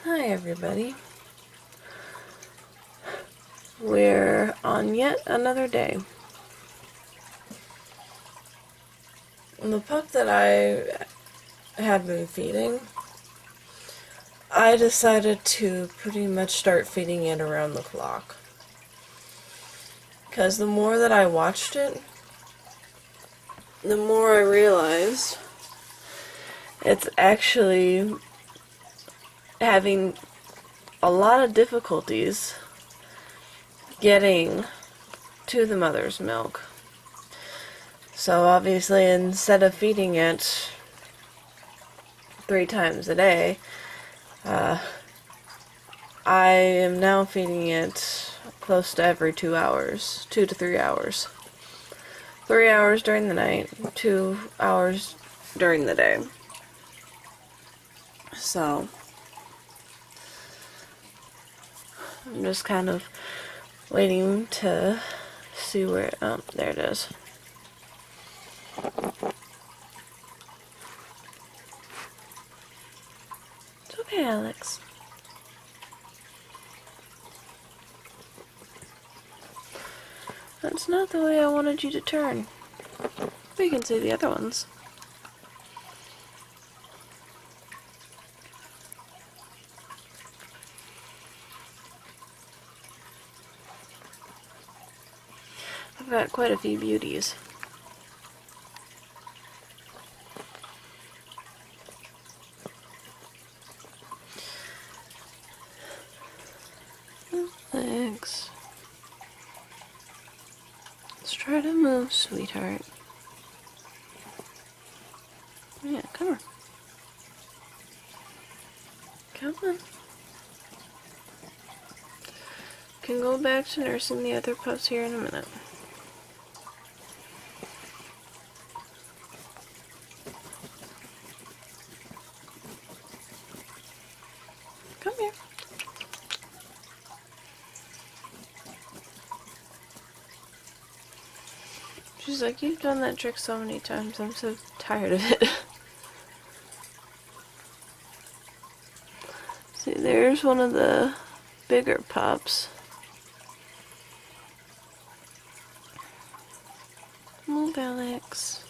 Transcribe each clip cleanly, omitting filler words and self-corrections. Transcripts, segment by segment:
Hi everybody. We're on yet another day. The pup that I have been feeding, I decided to pretty much start feeding it around the clock. Because the more that I watched it, the more I realized it's actually having a lot of difficulties getting to the mother's milk. So obviously, instead of feeding it 3 times a day, I am now feeding it close to every 2 hours, 2 to 3 hours. 3 hours during the night, 2 hours during the day. So I'm just kind of waiting to see where, oh, there it is. It's okay, Alex. That's not the way I wanted you to turn. We can see the other ones. I've got quite a few beauties. Thanks. Let's try to move, sweetheart. Yeah, come on. Come on. Can go back to nursing the other pups here in a minute. Come here. She's like, you've done that trick so many times, I'm so tired of it. See, there's one of the bigger pups. Move, Alex.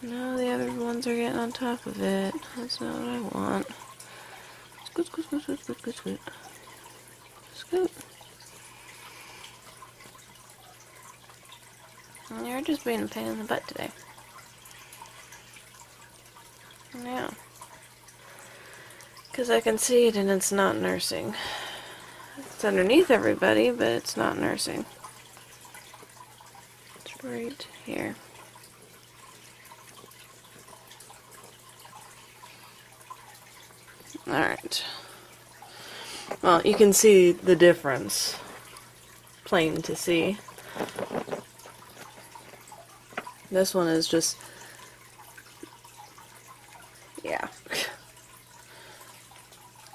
No, the other ones are getting on top of it. That's not what I want. Scoot, scoot, scoot, scoot, scoot, scoot, scoot. Scoot. You're just being a pain in the butt today. Yeah. Because I can see it and it's not nursing. It's underneath everybody, but it's not nursing. It's right here. Alright. Well, you can see the difference. Plain to see. This one is just... yeah.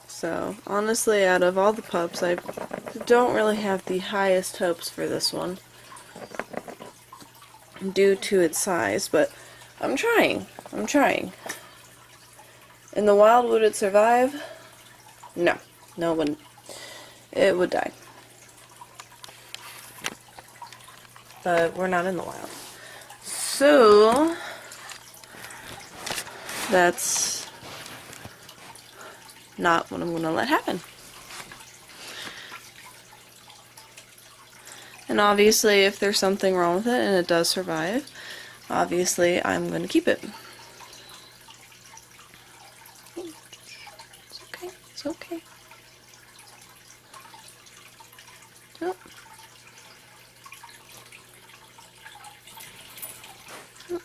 So, honestly, out of all the pups, I don't really have the highest hopes for this one. Due to its size, but I'm trying. I'm trying. In the wild, would it survive? No. No, it wouldn't. It would die. But we're not in the wild. So, that's not what I'm going to let happen. And obviously, if there's something wrong with it and it does survive, obviously I'm going to keep it. It's okay. It's okay. Oh. Oh.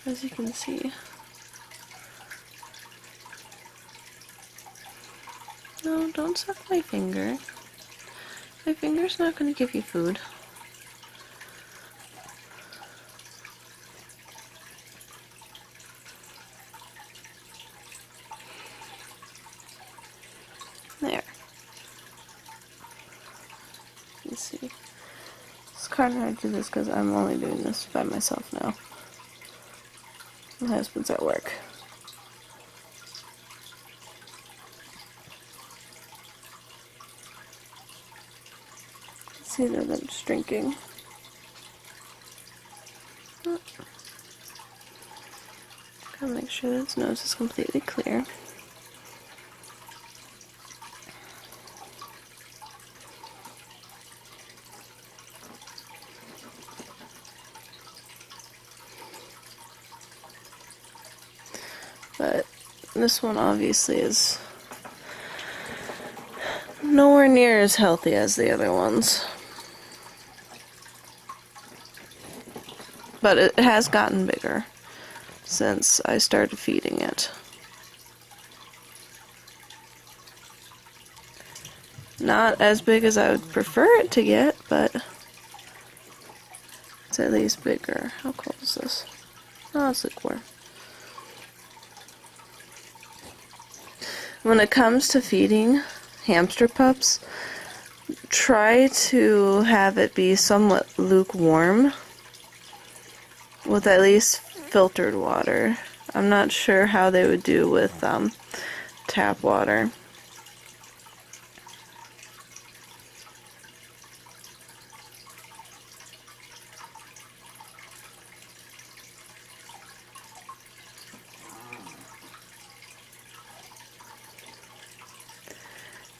As you can see. No, don't suck my finger. My finger's not going to give you food. There. Let's see. It's kind of hard to do this because I'm only doing this by myself now. My husband's at work. See that I'm just drinking. Gotta make sure that its nose is completely clear. But this one obviously is nowhere near as healthy as the other ones. But it has gotten bigger since I started feeding it. Not as big as I would prefer it to get, but it's at least bigger. How cold is this? Oh, it's lukewarm. When it comes to feeding hamster pups, try to have it be somewhat lukewarm with at least filtered water. I'm not sure how they would do with tap water.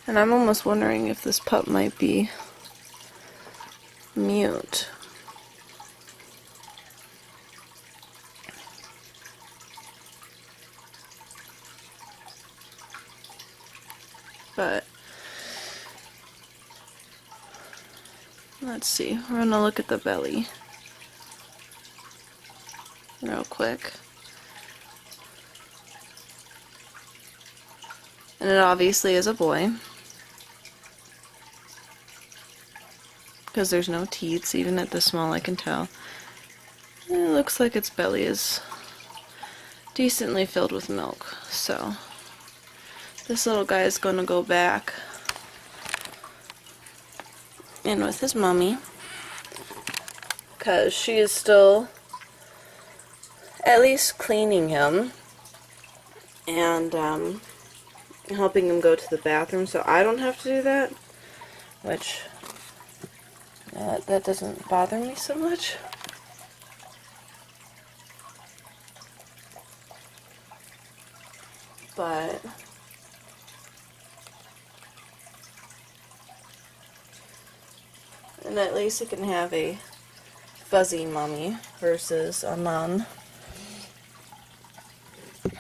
And I'm almost wondering if this pup might be mute. But let's see, we're gonna look at the belly real quick. And it obviously is a boy, because there's no teats. Even at this small I can tell. It looks like its belly is decently filled with milk, so this little guy is going to go back in with his mommy, because she is still at least cleaning him and helping him go to the bathroom, so I don't have to do that, which that doesn't bother me so much. But and at least it can have a fuzzy mommy versus a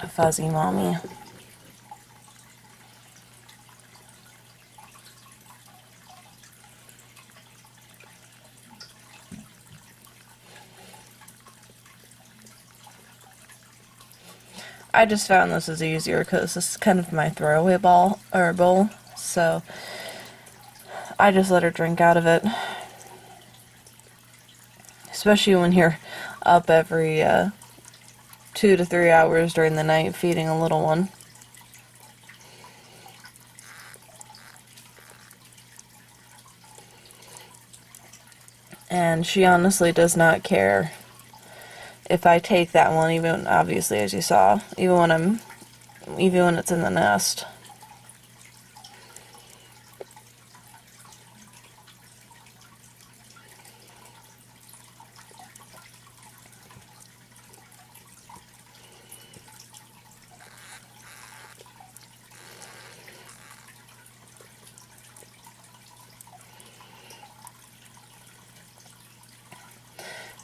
fuzzy mommy. I just found this is easier because this is kind of my throwaway bowl, so I just let her drink out of it. Especially when you're up every 2 to 3 hours during the night feeding a little one. And she honestly does not care if I take that one, even obviously as you saw, even when it's in the nest.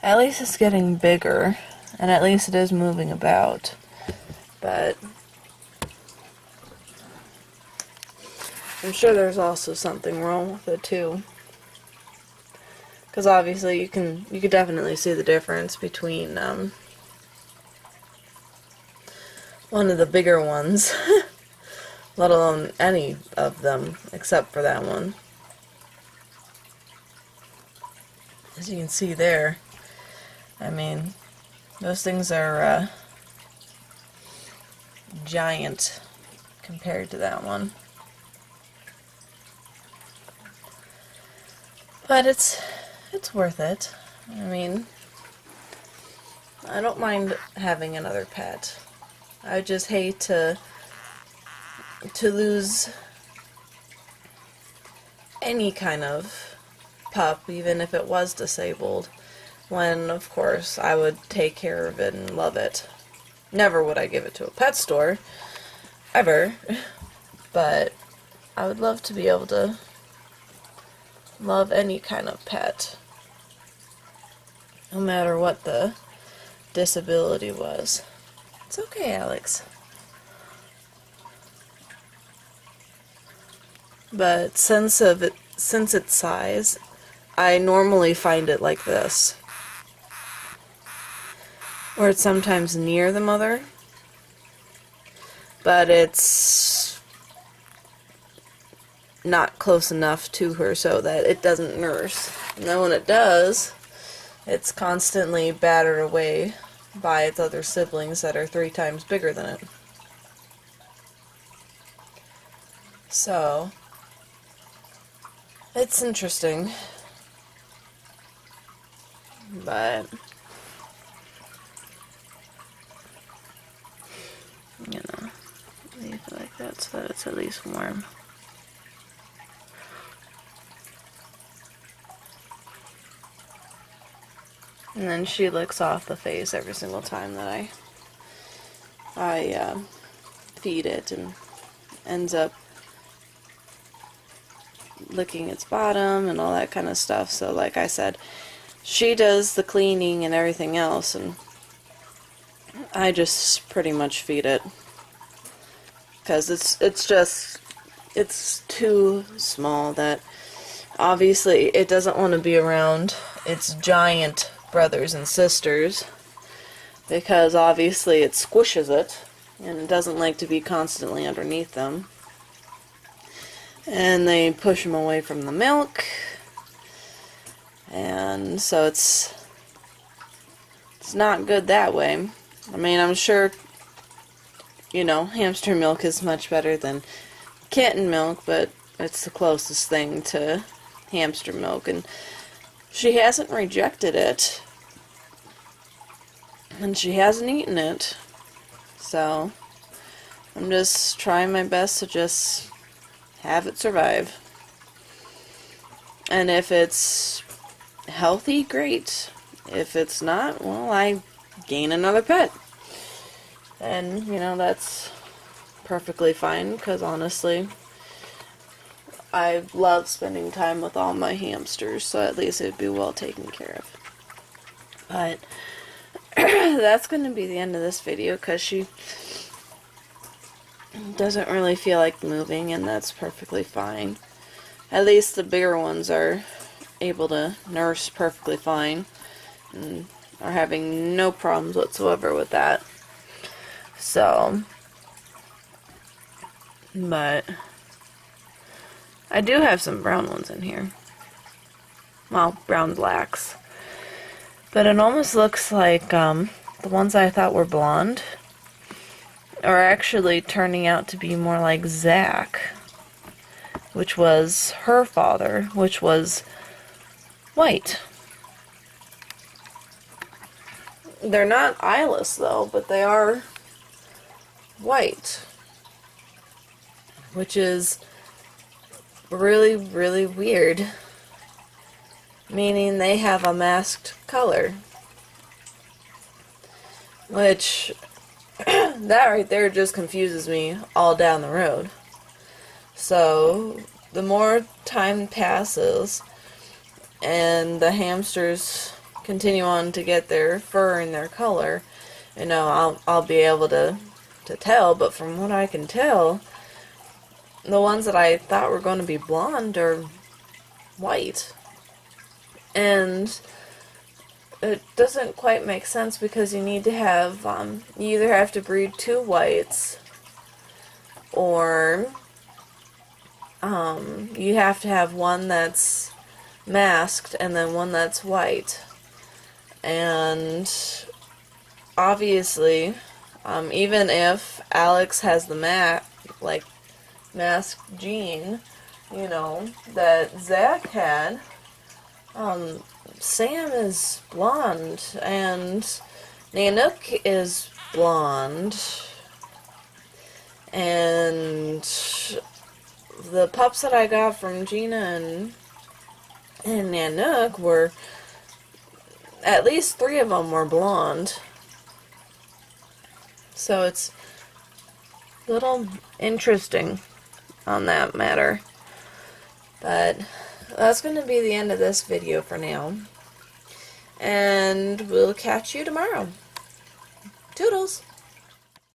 At least it's getting bigger, and at least it is moving about, but I'm sure there's also something wrong with it too, because obviously you could definitely see the difference between one of the bigger ones, let alone any of them except for that one. As you can see there, I mean, those things are giant compared to that one. But it's worth it. I mean, I don't mind having another pet. I just hate to lose any kind of pup, even if it was disabled, when, of course, I would take care of it and love it. Never would I give it to a pet store, ever, but I would love to be able to love any kind of pet, no matter what the disability was. It's okay, Alex. But since its size, I normally find it like this, where it's sometimes near the mother, but it's not close enough to her so that it doesn't nurse. And then when it does, it's constantly battered away by its other siblings that are 3 times bigger than it. So, it's interesting, but, you know, leave it like that so that it's at least warm. And then she licks off the face every single time that I feed it, and ends up licking its bottom and all that kind of stuff. So like I said, she does the cleaning and everything else, and I just pretty much feed it, because it's too small that obviously it doesn't want to be around its giant brothers and sisters, because obviously it squishes it and it doesn't like to be constantly underneath them, and they push them away from the milk, and so it's not good that way. I mean, I'm sure, you know, hamster milk is much better than kitten milk, but it's the closest thing to hamster milk, and she hasn't rejected it, and she hasn't eaten it, so I'm just trying my best to just have it survive. And if it's healthy, great. If it's not, well, I gain another pet. And, you know, that's perfectly fine, because honestly, I love spending time with all my hamsters, so at least it'd be well taken care of. But that's going to be the end of this video, because she doesn't really feel like moving, and that's perfectly fine. At least the bigger ones are able to nurse perfectly fine, and are having no problems whatsoever with that. So, but I do have some brown ones in here. Well, brown blacks. But it almost looks like the ones I thought were blonde are actually turning out to be more like Zach, which was her father, which was white. They're not eyeless though, but they are white, which is really, really weird. Meaning they have a masked color. Which, that right there just confuses me all down the road. So, the more time passes, and the hamsters continue on to get their fur and their color, you know, I'll be able to tell, but from what I can tell, the ones that I thought were going to be blonde are white. And it doesn't quite make sense, because you need to have, you either have to breed 2 whites, or you have to have one that's masked and then one that's white. And obviously, even if Alex has the masked gene, you know, that Zach had, Sam is blonde, and Nanook is blonde, and the pups that I got from Gina and and Nanook were, at least 3 of them were blonde. So it's a little interesting on that matter. But that's going to be the end of this video for now. And we'll catch you tomorrow. Toodles!